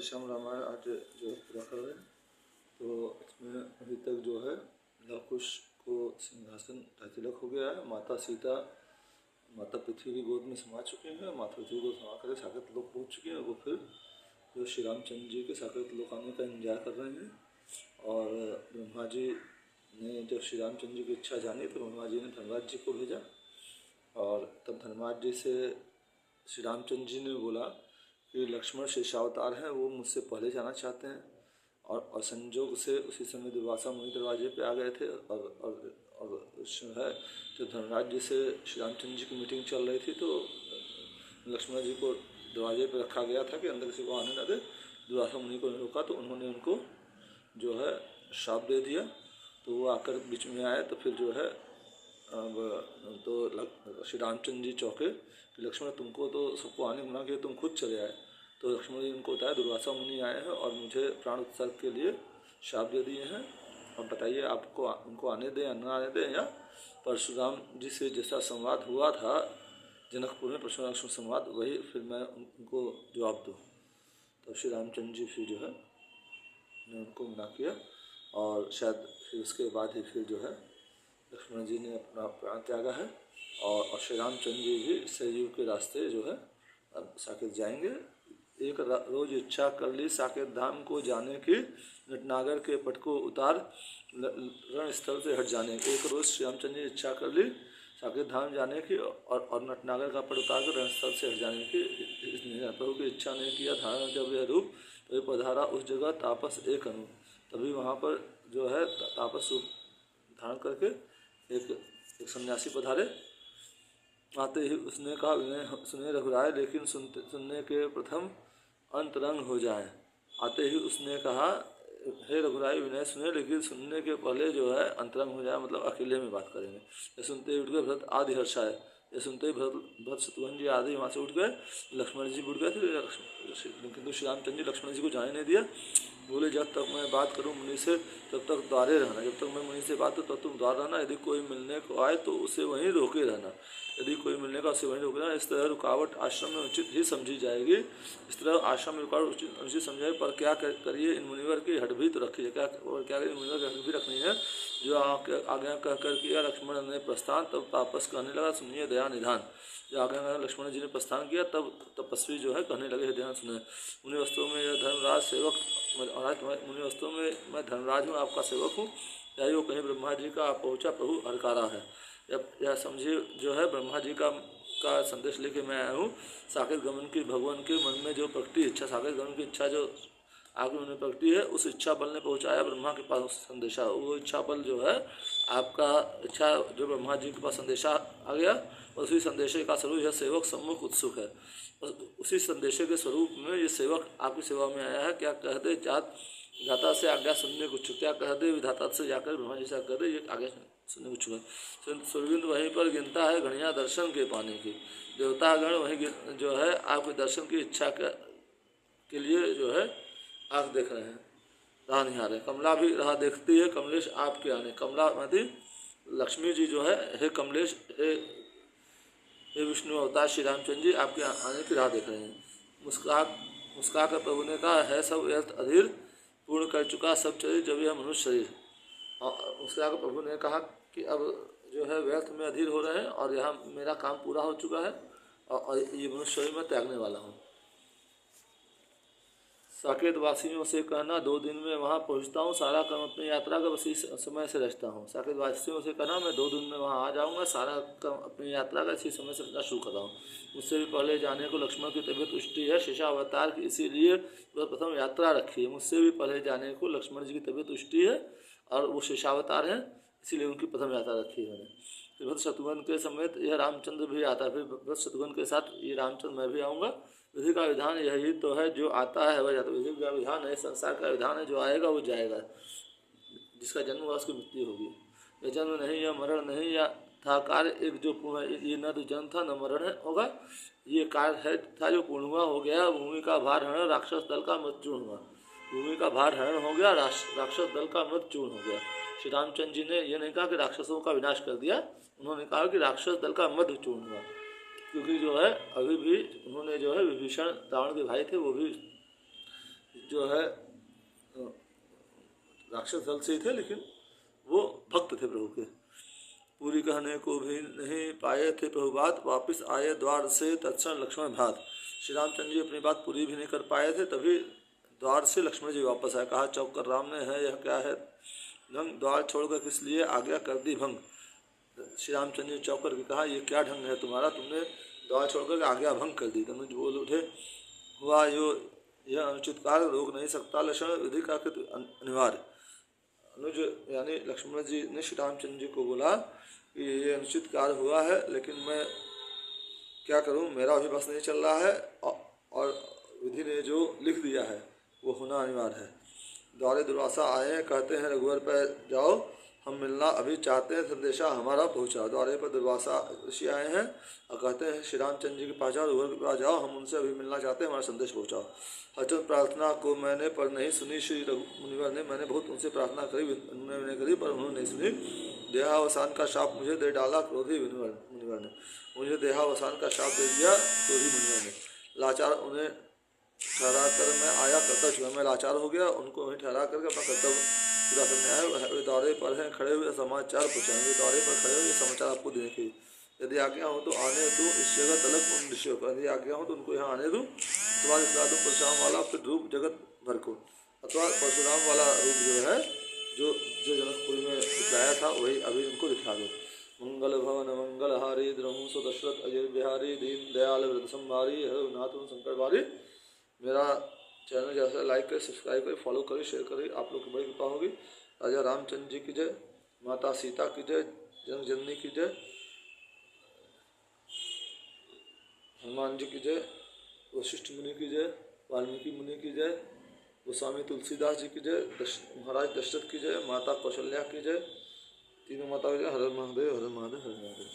श्याम रामायण आज जो पूरा कर रहे हैं। तो इसमें अभी तक जो है लव कुश को सिंहासन तिलक हो गया है। माता सीता माता पृथ्वी की गोद में समा चुके हैं। माता पृथ्वी को समा कर साकेत लोक पहुँच चुके हैं। वो फिर जो श्री रामचंद्र जी के साकेत लोक आने का इंतजार कर रहे हैं। और ब्रह्मा जी ने जब श्री रामचंद्र जी की इच्छा जानी तो ब्रह्मा जी ने धर्मराज जी को भेजा। और तब धर्मराज जी से श्री रामचंद्र जी ने बोला कि लक्ष्मण शेषावतार हैं, वो मुझसे पहले जाना चाहते हैं। और संजोग से उसी समय दुर्वासा मुनि दरवाजे पे आ गए थे। और है तो धर्मराज जी से श्री रामचंद्र जी की मीटिंग चल रही थी, तो लक्ष्मण जी को दरवाजे पे रखा गया था कि अंदर किसी को आने न दे। दुर्वासा मुनि को रोका तो उन्होंने उनको जो है श्राप दे दिया। तो वो आकर बीच में आए तो फिर जो है तो श्री रामचंद्र जी चौंके कि लक्ष्मण तुमको तो सबको आने मना किया, तुम खुद चले आए। तो लक्ष्मण जी उनको बताया दुर्वासा मुनि आए हैं और मुझे प्राण उत्सर्ग के लिए श्राप दे दिए हैं। अब बताइए आपको उनको आने दें या न आने दें, या परशुराम जी से जैसा संवाद हुआ था जनकपुर में परशुराम संवाद, वही फिर मैं उनको जवाब दूँ। तो श्री रामचंद्र जी फिर जो है ने उनको मना किया। और शायद फिर उसके बाद ही फिर जो है लक्ष्मण जी ने अपना प्राण त्यागा है। और श्री रामचंद्र जी भी सरयू के रास्ते जो है अब साकेत जाएंगे। एक रोज इच्छा कर ली साकेत धाम को जाने की, नटनागर के पट को उतार रण स्थल से हट जाने की। एक रोज श्री रामचंद्र जी इच्छा कर ली साकेत धाम जाने की और नटनागर का पट उतार कर रण स्थल से हट जाने की। प्रभु की इच्छा ने किया धारण जब यह रूप, तभी पधारा उस जगह तापस एक अनु। तभी वहाँ पर जो है तापस धारण करके एक सन्यासी पधारे। आते ही उसने कहा विनय सुने रघुराय, लेकिन सुनने के प्रथम अंतरंग हो जाए। आते ही उसने कहा हे रघुराय विनय सुने, लेकिन सुनने के पहले जो है अंतरंग हो जाए, मतलब अकेले में बात करेंगे। ये सुनते ही उठ गए भरत आदि हर्षाए। ये सुनते ही भरत शत्रुघ्न जी आदि वहाँ से उठ गए। लक्ष्मण जी उठ गए थे, किंतु श्री रामचंद्र जी लक्ष्मण जी को जाने नहीं दिया। बोले जब तक मैं बात करूं मुनि से तब तक द्वारे रहना। जब तक मैं मुनि से बात करूं तब तुम द्वार रहना। यदि कोई मिलने को आए तो उसे वहीं रोके रहना। यदि कोई मिलने का उसे वहीं रोके रहना। इस तरह रुकावट आश्रम में उचित ही समझी जाएगी। इस तरह आश्रम में रुकावट उचित समझाएगी। पर क्या करिए, इन मुनिवर की हट भी तो रखी है। क्या करिए, मुनिवर की हट भी रखनी है। जो आज्ञा कहकर किया लक्ष्मण ने प्रस्थान, तब तापस कहने लगा सुनिए दया निधान। जो आज्ञा लक्ष्मण जी ने प्रस्थान किया तब तपस्वी जो है कहने लगे ध्यान सुने। मुनि वस्तु में यह धर्मराज सेवक, मुनि वस्तु में मैं धर्मराज हूँ, आपका सेवक हूँ। यही वो कहीं ब्रह्मा जी का पहुँचा प्रभु हरकारा है। यह समझिए जो है ब्रह्मा जी का संदेश लेके मैं आया हूँ। साकेत गमन की भगवान के मन में जो प्रकटी इच्छा, साकेत गमन की इच्छा जो आगे उन्हें प्रकटी है, उस इच्छा बल ने पहुँचाया ब्रह्मा के पास संदेशा। वो इच्छा बल जो है आपका इच्छा जो ब्रह्मा जी के पास संदेशा आ गया, उसी संदेशे का स्वरूप यह सेवक सम्मुख उत्सुक है। उसी संदेशे के स्वरूप में ये सेवक आपकी सेवा में आया है। क्या कह दे विधाता से आज्ञा सुनने को इच्छुक, क्या कह दे विधाता से जाकर ब्रह्मा जी से कह दे ये आज्ञा सुनने को इच्छुक है। सुरविंद वहीं पर गिनता है घड़ियाँ दर्शन के पाने की। देवतागण वहीं जो है आपके दर्शन की इच्छा के लिए जो है आँख देख रहे हैं, राह निहारे। कमला भी राह देखती है कमलेश आपके आने। कमला मतलब लक्ष्मी जी जो है हे कमलेश, हे विष्णु अवतार श्री रामचंद्र जी आपके आने की राह देख रहे हैं। मुस्का कर प्रभु ने कहा है सब व्यर्थ अधीर, पूर्ण कर चुका सब शरीर जब यह मनुष्य शरीर। और मुस्का कर प्रभु ने कहा कि अब जो है व्यर्थ में अधीर हो रहे हैं और यहाँ मेरा काम पूरा हो चुका है और ये मनुष्य शरीर में त्यागने वाला हूँ। साकेत वासियों से कहना 2 दिन में वहाँ पहुँचता हूँ, सारा काम अपनी यात्रा का उसी समय से रचता हूँ। साकेत वासियों से कहना मैं 2 दिन में वहाँ आ जाऊँगा, सारा काम अपनी यात्रा का इसी समय से रचना शुरू कर रहा हूँ। मुझसे भी पहले जाने को लक्ष्मण की तबीयत उष्टी है, शेषावतार की, इसीलिए वह प्रथम यात्रा रखी है। मुझसे भी पहले जाने को लक्ष्मण जी की तबीयत उष्टी है और वो शेषावतार हैं, इसीलिए उनकी प्रथम यात्रा रखी है मैंने। फिर भरत शत्रुघ्न के समेत यह रामचंद्र भी आता है। फिर भरत शत्रुघ्न के साथ ये रामचंद्र मैं भी आऊँगा। विधि का विधान यही तो है, जो आता है वह जाता है। विधि का विधान है, संसार का विधान है, जो आएगा वो जाएगा। जिसका जन्म हुआ उसकी मृत्यु होगी। यह जन्म नहीं या मरण नहीं, या था कार्य एक जो पूर्ण है। ये न तो जन्म था न मरण होगा, ये कार्य है था जो पूर्ण हुआ हो गया। भूमि का भार हरण राक्षस दल का मृत चूर्ण हुआ। भूमि का भार हरण हो गया, राक्षस दल का मृत चूर्ण हो गया। श्री रामचंद्र जी ने यह नहीं कहा कि राक्षसों का विनाश कर दिया, उन्होंने कहा कि राक्षस दल का मध्य चूर्ण हुआ। क्योंकि जो है अभी भी उन्होंने जो है विभीषण रावण के भाई थे, वो भी जो है राक्षस दल से ही थे, लेकिन वो भक्त थे प्रभु के। पूरी कहने को भी नहीं पाए थे प्रभु बात, वापिस आए द्वार से तत्क्षण लक्ष्मण भात। श्री रामचंद्र जी अपनी बात पूरी भी नहीं कर पाए थे, तभी द्वार से लक्ष्मण जी वापस आए। कहा, चौक कर राम ने है यह क्या है ढंग, द्वार छोड़कर किस लिए आज्ञा कर दी भंग। श्री रामचंद्र जी चौक करके कहा, ये क्या ढंग है तुम्हारा, तुमने द्वार छोड़कर आज्ञा भंग कर दी। तनुज बोल उठे, हुआ यो यह अनुचित कार्य, रोक नहीं सकता लक्ष्मण विधि का कृत अनिवार्य। अनुज यानी लक्ष्मण जी ने श्री रामचंद्र जी को बोला कि ये अनुचित कार्य हुआ है, लेकिन मैं क्या करूं, मेरा भी बस नहीं चल रहा है, और विधि ने जो लिख दिया है वो होना अनिवार्य है। द्वारे दुर्वासा आए हैं, कहते हैं रघुवर पर जाओ, हम मिलना अभी चाहते हैं, संदेशा हमारा पहुँचा। द्वारे पर दुर्वासा ऋषि आए हैं और कहते हैं श्री रामचंद्र जी के पास जाओ, रघुवर के पास जाओ, हम उनसे अभी मिलना चाहते हैं, हमारा संदेश पहुँचाओ। अर्जुन प्रार्थना को मैंने पर नहीं सुनी, श्री मुनिवर ने, मैंने बहुत उनसे प्रार्थना करी, उन्होंने करी पर उन्होंने नहीं सुनी। देहावसान का शाप मुझे दे डाला क्रोधी मुनिवर ने, मुझे देहावसान का शाप दे दिया क्रोधी मुनिवर ने। लाचार उन्हें ठहरा कर मैं आया कर्तव्य छुआ, मैं लाचार हो गया, उनको वहीं ठहरा करके अपना कर्तव्य पूरा करने आया। वे दौरे पर हैं खड़े हुए, समाचार पहुँचाएंगे, दौरे पर खड़े हुए समाचार आपको देने के। यदि आज्ञा हो तो आने दूँ इस जगह तलक उन ऋषियों को, यदि आज्ञा हो तो उनको यहाँ आने दूँ, अथवा दिखला दूँ परशुराम वाला फिर रूप जगत भर को, अथवा परशुराम वाला रूप जो है जो जनकपुरी में दिखाया था वही अभी उनको दिखा दो। मंगल भवन मंगलहारी द्रहुसो दशरथ अजय बिहारी, दीन दयाल व्रत संभारी, है नाथ शंकर बारी। मेरा चैनल जैसा लाइक करें, सब्सक्राइब करें, फॉलो करें, शेयर करें, आप लोग की बड़ी कृपा होगी। राजा रामचंद्र जी की जय, माता सीता की जय, जन्म जननी की जय, हनुमान जी की जय, वशिष्ठ मुनि की जय, वाल्मीकि मुनि की जय, गोस्वामी तुलसीदास जी की जय, महाराज दशरथ की जय, माता कौशल्या की जय, तीनों माता की जय। हर हर महादेव, हर हर महादेव, हर हर महादेव।